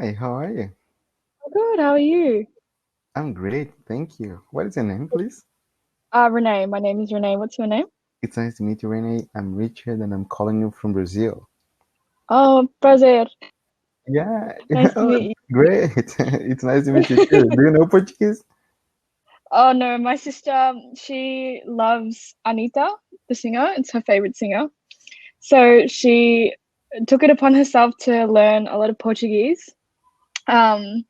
Hi, how are you? Good, how are you? I'm great, thank you. What is your name, please? Renee. My name is Renee. What's your name? It's nice to meet you, Renee. I'm Richard and I'm calling you from Brazil. Oh, prazer. Yeah, Nice to oh, meet great. It's nice to meet you too. you. Do you know Portuguese? Oh no, my sister, she loves Anita, the singer. It's her favorite singer. So she took it upon herself to learn a lot of Portuguese. Um,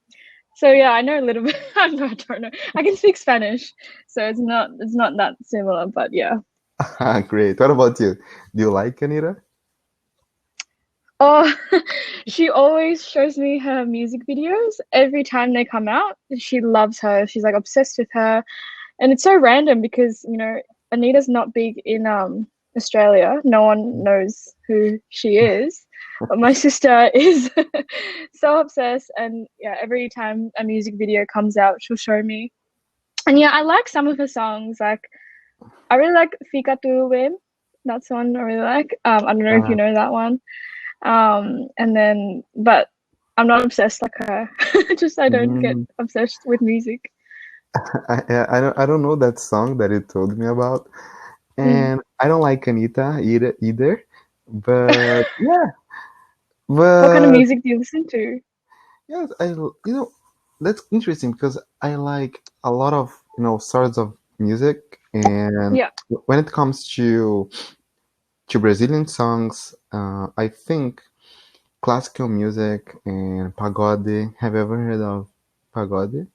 so yeah, I know a little bit. I don't know. I can speak Spanish, so it's not that similar, but yeah. Great. What about you? Do you like Anita? Oh, she always shows me her music videos every time they come out. She loves her. She's like obsessed with her. And it's so random because, Anita's not big in Australia. No one knows who she is. But my sister is so obsessed, and yeah, every time a music video comes out, she'll show me. And yeah, I like some of her songs. Like I really like Fica Tu Bem. That's one I really like. I don't know if Uh, you know that one. And then, but I'm not obsessed like her. Just I don't get mm, obsessed with music. I don't know that song that you told me about, Mm. and I don't like Anita either. But yeah, What kind of but music do you listen to? yes, that's interesting because I like a lot of sorts of music, and Yeah. when it comes to Brazilian songs, I think classical music and pagode. Have you ever heard of pagode?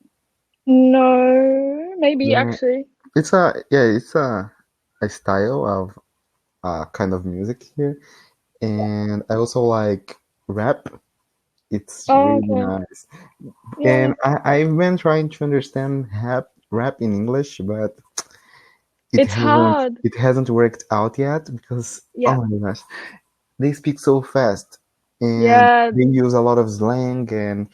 No, maybe Yeah, actually. it's a style of kind of music here, and I also like rap. It's Oh, really okay. nice. Yeah. And I've been trying to understand rap in English, but it It's hasn't hard. it hasn't worked out yet because Yeah. oh my gosh, they speak so fast and Yeah. they use a lot of slang and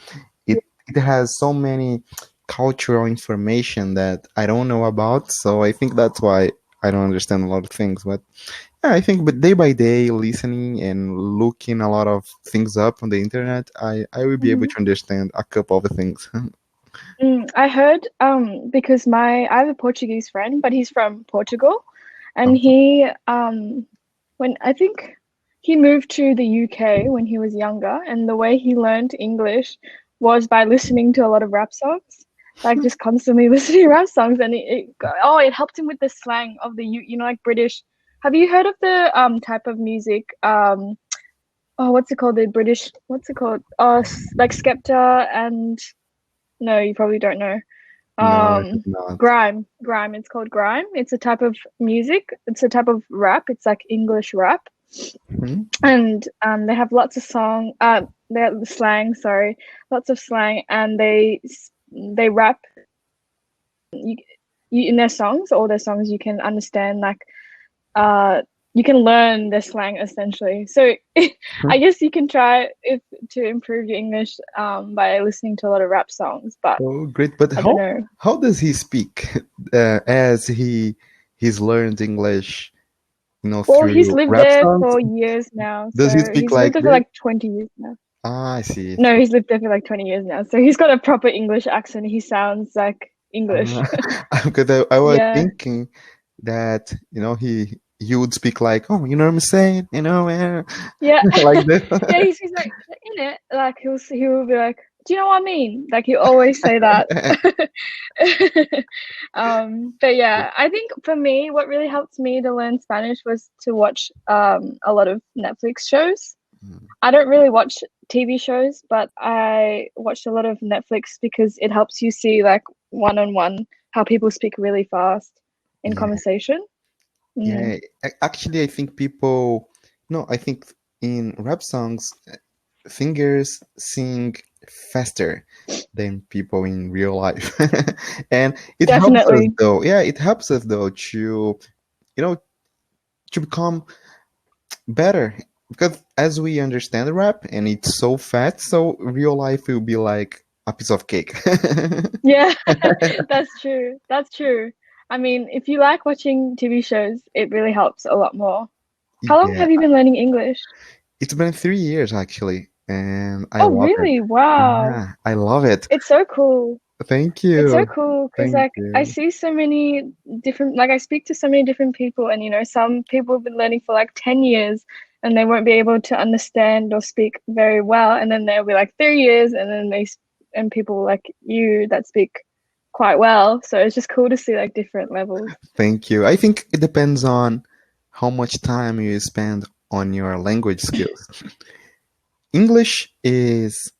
it has so many cultural information that I don't know about. So I think that's why I don't understand a lot of things. But yeah, I think but day by day, listening and looking a lot of things up on the internet, I will be able Mhm. to understand a couple of things. I heard because my I have a Portuguese friend, but he's from Portugal, and he when I think he moved to the UK when he was younger, and the way he learned English was by listening to a lot of rap songs, like just constantly listening to rap songs, and it helped him with the slang of the like British. Have you heard of the type of music what's it called, the British, what's it called, like Skepta and no, you probably don't know. No, I have um not. grime, it's called grime. It's a type of music, it's a type of rap, it's like English rap. Hmm? And they have lots of they have slang, sorry, lots of slang, and they rap. You in their songs, all their songs, you can understand, like uh you can learn their slang essentially. So I guess you can try if to improve your English by listening to a lot of rap songs, but Oh, great! But I don't how know. how does he speak as he's learned English, Well, he's through lived rap there songs? for years now. Does he So speak he's lived like there for this? like 20 years now. Ah, I see. No, he's lived there for like 20 years now. So he's got a proper English accent. He sounds like English. Uh, because I was Yeah. thinking that he would speak like, oh, you know what I'm saying, Yeah. like this. Yeah, he's like in it. Like he will be like, "Do you know what I mean?" Like he always say that. But yeah, I think for me, what really helped me to learn Spanish was to watch a lot of Netflix shows. I don't really watch TV shows, but I watched a lot of Netflix because it helps you see like one on one how people speak really fast in Yeah, conversation. Mm. yeah. Actually, I think people. No, I think in rap songs, singers sing faster than people in real life, and it helps us Definitely. though. Yeah, it helps us though you know to become better because as we understand rap and it's so fast, so real life will be like a piece of cake. Yeah, that's true. That's true. I mean, if you like watching TV shows, it really helps a lot more. How long Yeah, have you been learning English? it's been 3 years actually. and I Oh, love it. really? Wow. Yeah, I love it. It's so cool. Thank It's so you. cool because Thank like I you. see so many different like I speak to so many different people and you know some people have been learning for like 10 years and they won't be able to understand or speak very well and then there'll be like 3 years and then and people like you that speak quite well. So it's just cool to see like different levels. Thank you. I think it depends on how much time you spend on your language skills. English is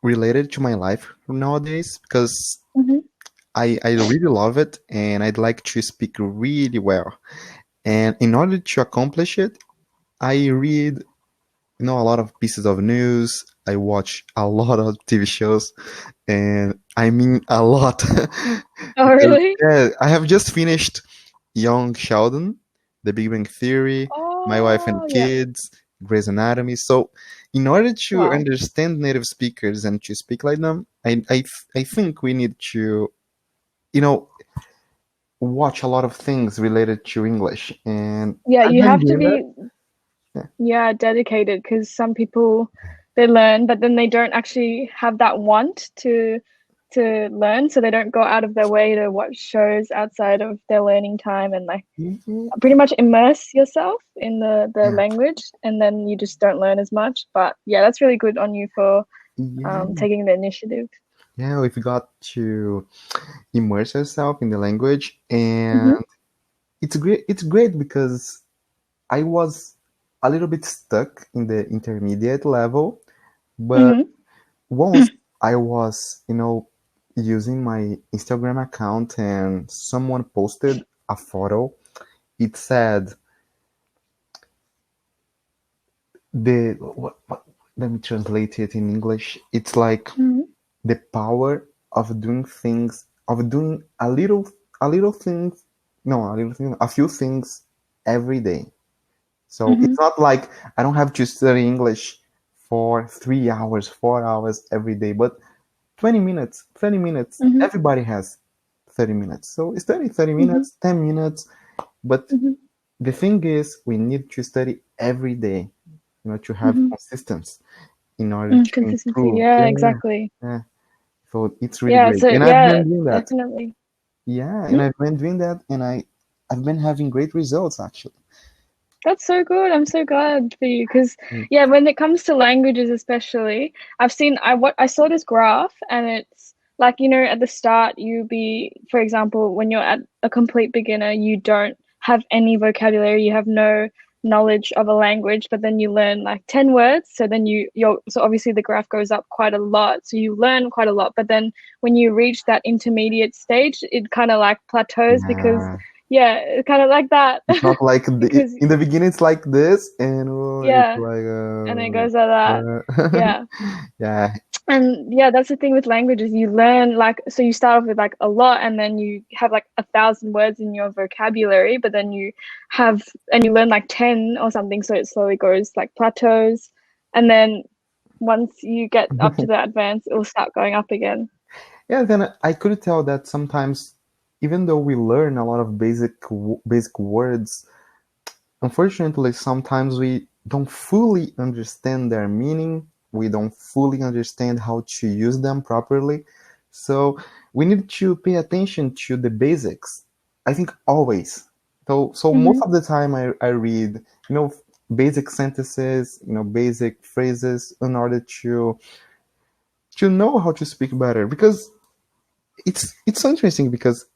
related to my life nowadays because Hmm. I really love it and I'd like to speak really well. And in order to accomplish it, I read, a lot of pieces of news. I watch a lot of TV shows, and I mean a lot. Oh, Because, really? yeah, I have just finished Young Sheldon, The Big Bang Theory, My Wife and Oh, yeah. Kids, Grey's Anatomy. So, in order to Wow. understand native speakers and to speak like them, I think we need to, you know, watch a lot of things related to English, and Yeah, I've you been have to doing that. be yeah, dedicated because some people they learn, but then they don't actually have that want to learn, so they don't go out of their way to watch shows outside of their learning time and like Mhm. pretty much immerse yourself in the Yeah, language, and then you just don't learn as much. But yeah, that's really good on you for yeah, taking the initiative. yeah. We've got to immerse yourself in the language, and Hmm. it's great. It's great because I was a little bit stuck in the intermediate level, but Hmm. once I was, using my Instagram account and someone posted a photo, it said what, let me translate it in English. It's like Hmm. the power of doing things, of doing a little things, no, a little thing, a few things every day. So Hmm. it's not like I don't have to study English for 3 hours, 4 hours every day, but 20 minutes, 30 minutes. Hmm. Everybody has 30 minutes. So study 30 Hmm. minutes, 10 minutes. But Hmm. the thing is, we need to study every day, to have Hmm. consistency in order to Consistency. improve. Yeah, Yeah, exactly. yeah. So it's really Yeah, great. so And I've yeah, been doing that. definitely. Yeah, and Hmm? I've been doing that, and I've been having great results actually. That's so good. I'm so glad for you because Mm. yeah, when it comes to languages especially, I saw this graph and it's like, you know, at the start you be, for example, when you're at a complete beginner, you don't have any vocabulary, you have no knowledge of a language, but then you learn like 10 words, so then so obviously the graph goes up quite a lot. So you learn quite a lot, but then when you reach that intermediate stage, it kind of like plateaus because Yeah, yeah, it's kind of like that it's not like because in the beginning it's like this, and it's yeah, like and it goes like that. Yeah. yeah, And yeah, that's the thing with languages. You learn like so you start off with like a lot and then you have like 1,000 words in your vocabulary, but then you learn like 10 or something, so it slowly goes like plateaus. And then once you get up to the advanced, it will start going up again. yeah. Then I could tell that sometimes, even though we learn a lot of basic words, unfortunately, sometimes we don't fully understand their meaning. We don't fully understand how to use them properly. So we need to pay attention to the basics. I think always. So most Hmm. of the time I read, basic sentences, basic phrases in order to know how to speak better. Because it's so interesting because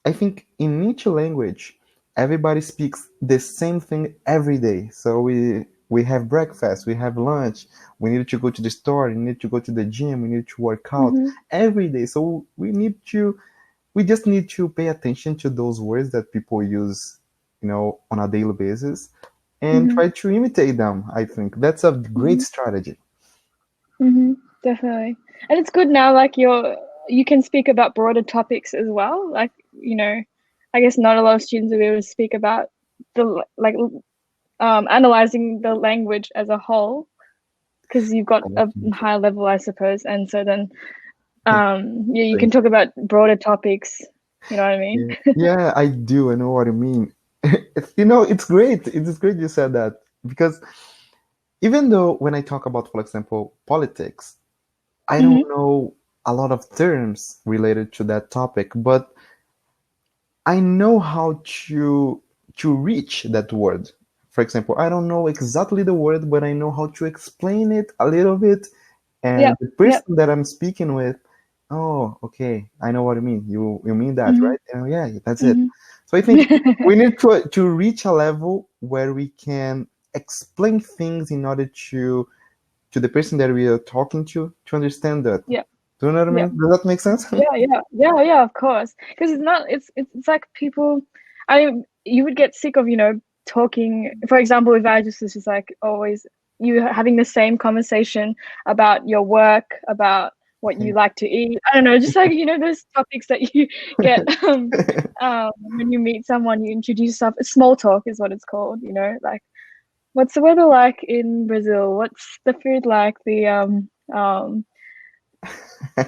I think in each language, everybody speaks the same thing every day. So we have breakfast, we have lunch, we need to go to the store, we need to go to the gym, we need to work out Hmm. every day. So we just need to pay attention to those words that people use, on a daily basis and Hmm. try to imitate them. I think that's a great Hmm. strategy. Hmm. Definitely. And it's good now, like you can speak about broader topics as well. Like, you know, I guess not a lot of students will be able to speak about the like analyzing the language as a whole because you've got a higher level, I suppose. And so then yeah, you can talk about broader topics. You know what I mean? Yeah, yeah, I do. I know what you mean. It's great. It's great you said that because even though when I talk about, for example, politics, I don't Mm-hmm. know a lot of terms related to that topic, but I know how to reach that word. For example, I don't know exactly the word, but I know how to explain it a little bit, and Yep. the Yep. person that I'm speaking with, oh, okay, I know what you mean. You mean that, Mm-hmm. right? Oh, yeah, that's it. Mm-hmm. So I think we need to reach a level where we can explain things in order to the person that we are talking to understand that. Yep. Do you know what I Yep. mean? Does that make sense? Yeah, yeah, yeah, yeah, of course. Because it's not, it's like people, you would get sick of, talking. For example, if I just was just like always you having the same conversation about your work, about what you like to eat. I don't know, just like, those topics that you get when you meet someone, you introduce stuff. Small talk is what it's called, like what's the weather like in Brazil? What's the food like?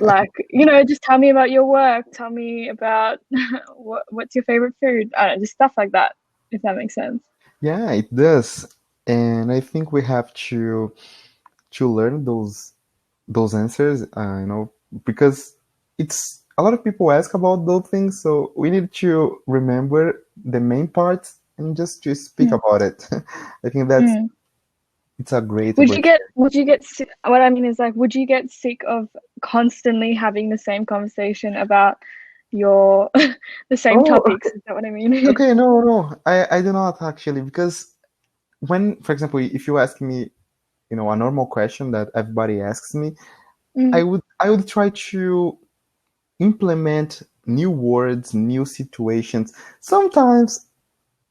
Like, just tell me about your work, tell me about what's your favorite food. I don't know, just stuff like that, if that makes sense. Yeah, it does. And I think we have to learn those answers, because it's a lot of people ask about those things, so we need to remember the main parts and just to speak Mm. about it. I think that's Mm. it's a great Would you get opportunity. what I mean is like, would you get sick of constantly having the same conversation about your the same Oh, topics? Is that what I mean? okay, no, no, I do not actually, because when, for example, if you ask me, a normal question that everybody asks me, Mm. I would try to implement new words, new situations. Sometimes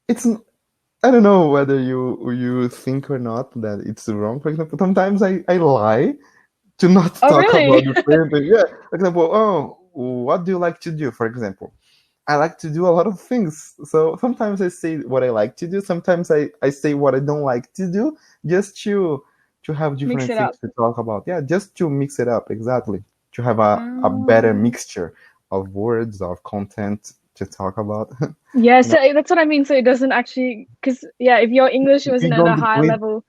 it's I don't know whether you think or not that it's wrong. For example, sometimes I lie to not Oh, talk really? about the same thing. Yeah. For example, oh, what do you like to do? For example, I like to do a lot of things. So sometimes I say what I like to do. Sometimes I say what I don't like to do, just to have Mix different it things up. to talk about. Yeah, just to mix it up, exactly. To have a better Oh. mixture of words, of content to talk about. Yeah, you know, so that's what I mean. So it doesn't actually, because yeah, if your English you wasn't at don't a high deplete. level,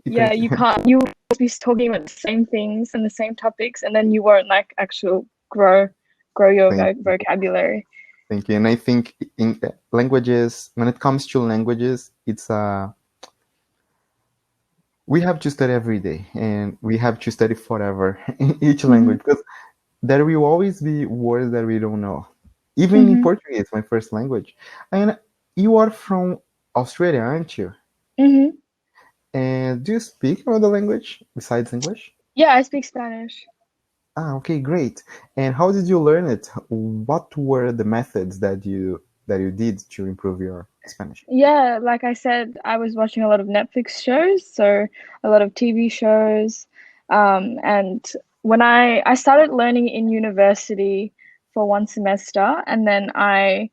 yeah, Thank you you. can't. You will be talking about the same things and the same topics, and then you won't like actual grow your Thank you. vocabulary. Thank you. And I think in languages, when it comes to languages, it's we have to study every day, and we have to study forever in each Hmm. language, because there will always be words that we don't know. Even in Hmm. Portuguese, my first language. And you are from Australia, aren't you? Hmm. And do you speak another language besides English? Yeah, I speak Spanish. Ah, okay, great. And how did you learn it? What were the methods that you did to improve your Spanish? Yeah, like I said, I was watching a lot of Netflix shows, so a lot of TV shows. And when I started learning in university for one semester, and then I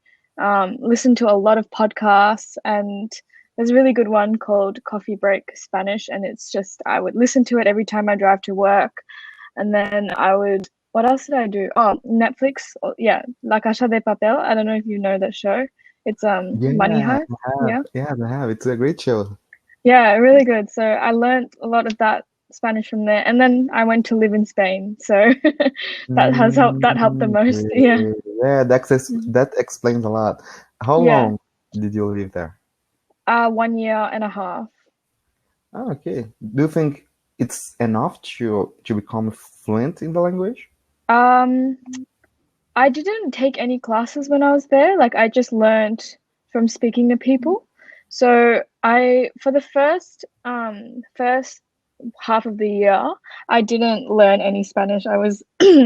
listened to a lot of podcasts, and there's a really good one called Coffee Break Spanish, and it's just I would listen to it every time I drive to work, and then I would. What else did I do? Oh, Netflix. Yeah, La Casa de Papel. I don't know if you know that show. It's Yeah, Money Heist. I have. Yeah. Yeah, I have. It's a great show. Yeah, really good. So I learned a lot of that Spanish from there. And then I went to live in Spain. So that helped the most. Yeah. Great. Yeah, that explains a lot. How Yeah. long did you live there? 1 year and a half. Oh, okay. Do you think it's enough to become fluent in the language? Um, I didn't take any classes when I was there. Like I just learned from speaking to people. So I for the first half of the year, I didn't learn any Spanish. I was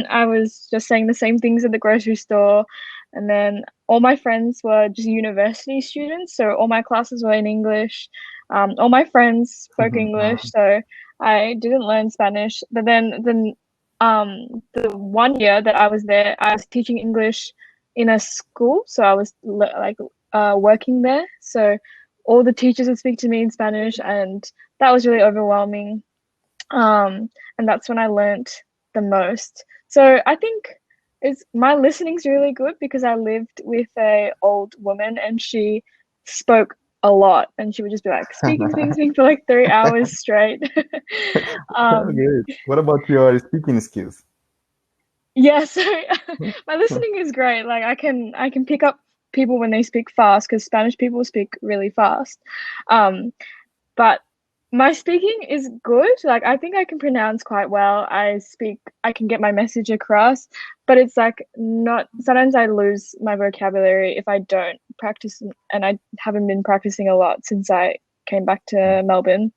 I was just saying the same things at the grocery store, and then all my friends were just university students, so all my classes were in English. All my friends spoke English, so I didn't learn Spanish. But then the 1 year that I was there, I was teaching English in a school, so I was like working there. So all the teachers would speak to me in Spanish, and that was really overwhelming. And that's when I learnt the most. So I think it's my listening's really good because I lived with a old woman and she spoke a lot, and she would just be like speaking for like 3 hours straight. Good. What about your speaking skills? Yeah, so my listening is great. Like I can pick up people when they speak fast because Spanish people speak really fast. Um, but my speaking is good. Like I think I can pronounce quite well. I can get my message across, but it's like not sometimes I lose my vocabulary if I don't practice, and I haven't been practicing a lot since I came back to Melbourne.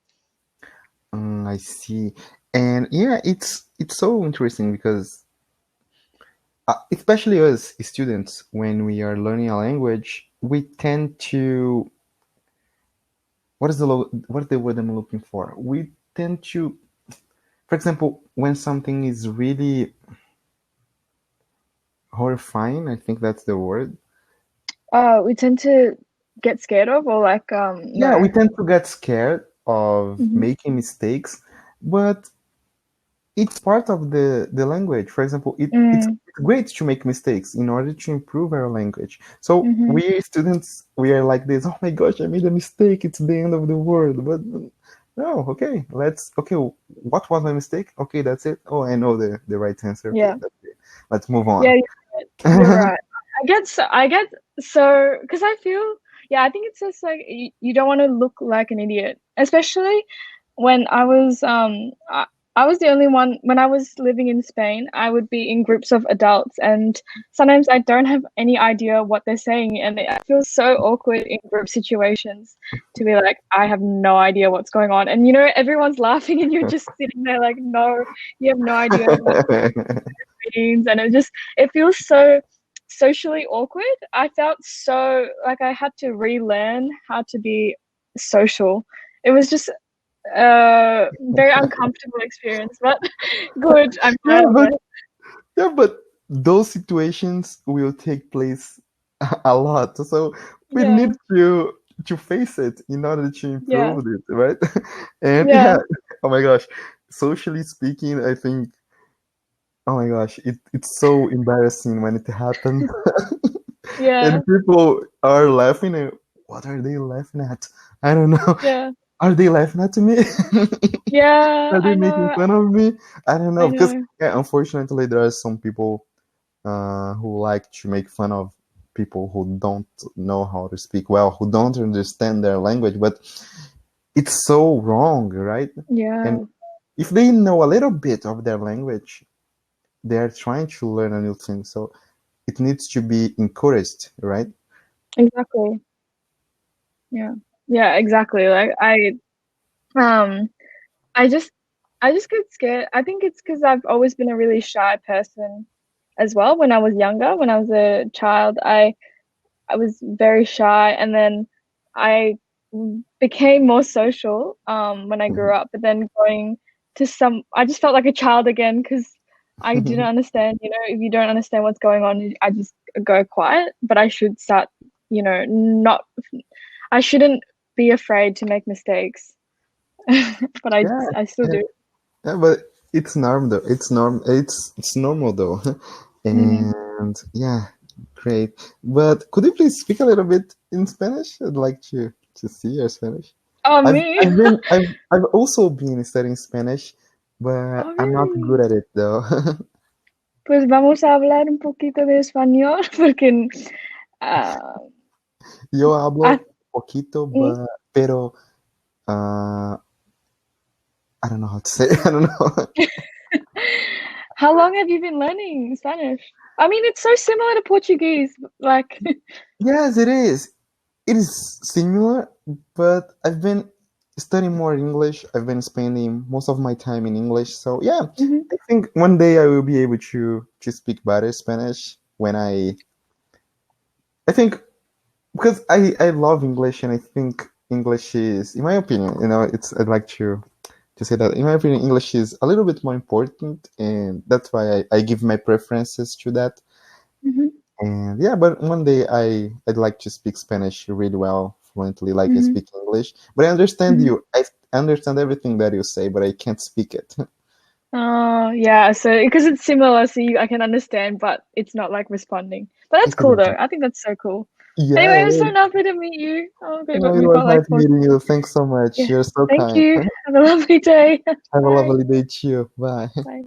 I see. And yeah, it's so interesting because especially as students, when we are learning a language, we tend to what is the word I'm looking for? We tend to, for example, when something is really horrifying, I think that's the word. We tend to get scared of, or like Yeah, we no. tend to get scared of Hmm. making mistakes, but it's part of the language. For example, it's Mm, great to make mistakes in order to improve our language. So hmm. we students, we are like this. Oh my gosh, I made a mistake. It's the end of the world. But no, okay, okay. What was my mistake? Okay, that's it. Oh, I know the right answer. Okay, Yeah, that's it. Let's move yeah, on. you're right. I get so because I feel, yeah, I think it's just like you don't want to look like an idiot, especially when I was the only one when I was living in Spain. I would be in groups of adults, and sometimes I don't have any idea what they're saying, and I feel so awkward in group situations to be like, I have no idea what's going on, and everyone's laughing, and you're just sitting there like, no, you have no idea what means, and it feels so socially awkward. I felt so like I had to relearn how to be social. It was just a very uncomfortable experience, but good. I'm yeah, glad of but it. yeah, but those situations will take place a lot. So we Yeah, need to face it in order to yeah, improve it, right? And yeah, yeah, oh my gosh, socially speaking, I think, oh my gosh, it's so embarrassing when it happens, yeah, and people are laughing. And what are they laughing at? I don't know. yeah, Are they laughing at me? yeah. Are they I making know, fun of me? I don't know I because know. yeah, unfortunately, there are some people who like to make fun of people who don't know how to speak well, who don't understand their language, but it's so wrong, right? And Yeah, if they know a little bit of their language, they are trying to learn a new thing. So it needs to be encouraged, right? exactly. Yeah, yeah, exactly. Like um, I just, I just get scared. I think it's because I've always been a really shy person as well. When I was younger, when I was a child, I was very shy, and then I became more social when I grew up. But then I just felt like a child again because I didn't understand. If you don't understand what's going on, I just go quiet. But I should start, not. I shouldn't be afraid to make mistakes, but Yeah, I still yeah, do. yeah, but it's normal though. It's normal though. Mm. And yeah, great. But could you please speak a little bit in Spanish? I'd like to see your Spanish. Oh, I've me? I've been I've also been studying Spanish, but Oh, I'm not good really? at it though. Pues vamos a hablar un poquito de español porque ah, Yo I, hablo poquito, mm, pero uh, I don't know how to say. I don't know. how long have you been learning Spanish? I mean, it's so similar to Portuguese. Like, Yes, it is. It is similar, but I've been studying more English. I've been spending most of my time in English. So yeah, mhm. I think one day I will be able to speak better Spanish when I think because I love English and I think English is, in my opinion, it's I'd like to say that in my opinion English is a little bit more important, and that's why I give my preferences to that. Mhm. And yeah, but one day I'd like to speak Spanish really well, fluently, like I Mhm. speak English. But I understand Mhm. you. I understand everything that you say, but I can't speak it. Oh, yeah. So, because it's similar, so I can understand, but it's not like responding. But that's cool, though. Exactly. I think that's so cool. Yeah, Anyway, I'm it so is. happy to meet you. Oh, You know, we it was got like nice meeting you. Thanks so much. yeah. You're so Thank kind. you. Have a lovely day. Have a Bye. lovely day too. Bye. Bye.